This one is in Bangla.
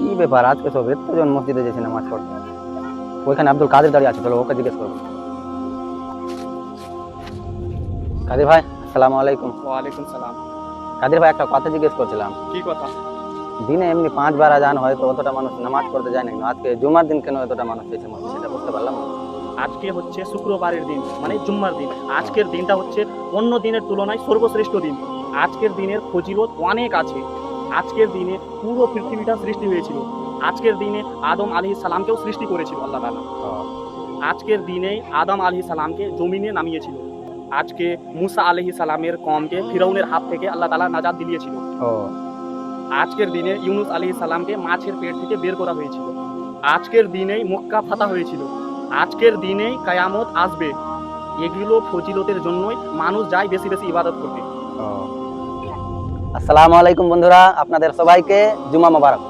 কি ব্যাপার আজকে সব এতজন মসজিদে গেছে নামাজ পড়তে? ওইখানে আব্দুল কাদের দাঁড়িয়ে আছে, চলো ওকে জিজ্ঞেস করবো। কাদের ভাই, আসসালামু আলাইকুম। ওয়ালাইকুম সালাম। কাদের ভাই, একটা কথা জিজ্ঞেস করছিলাম। কি কথা? দিনে এমনি 5 বার আজান হয়, তো অতটা মানুষ নামাজ পড়তে যায় না কেন? আজকে জুমার দিন কেন এতটা মানুষ এসেছে মসজিদে, এটা বুঝতে পারলাম না। আজকে হচ্ছে শুক্রবারের দিন, মানে জুম্মার দিন। আজকের দিনটা হচ্ছে অন্য দিনের তুলনায় সর্বশ্রেষ্ঠ দিন। আজকের দিনের ফজিলত অনেক আছে। আজকের দিনে পুরো পৃথিবীটা সৃষ্টি হয়েছিল। আজকের দিনে আদম আলাইহিস সালামকেও সৃষ্টি করেছিল আল্লাহ তাআলা। ও, আজকের দিনেই আদম আলাইহিস সালামকে জমিনে নামিয়েছিল। আজকে মুসা আলাইহিস সালামের কওমকে ফিরআউনের হাত থেকে আল্লাহ তাআলা নাজাত দিয়েছিল। ও, আজকের দিনে ইউনুস আলাইহিস সালামকে মাছের পেট থেকে বের করা হয়েছিল। আজকের দিনেই মক্কা ফাতা হয়েছিল। আজকের দিনেই কিয়ামত আসবে। এগুলো ফজিলতের জন্যই মানুষ যায় বেশি বেশি ইবাদত করতে। ও। আসসালামু আলাইকুম বন্ধুরা, আপনাদের সবাইকে জুমা মোবারক।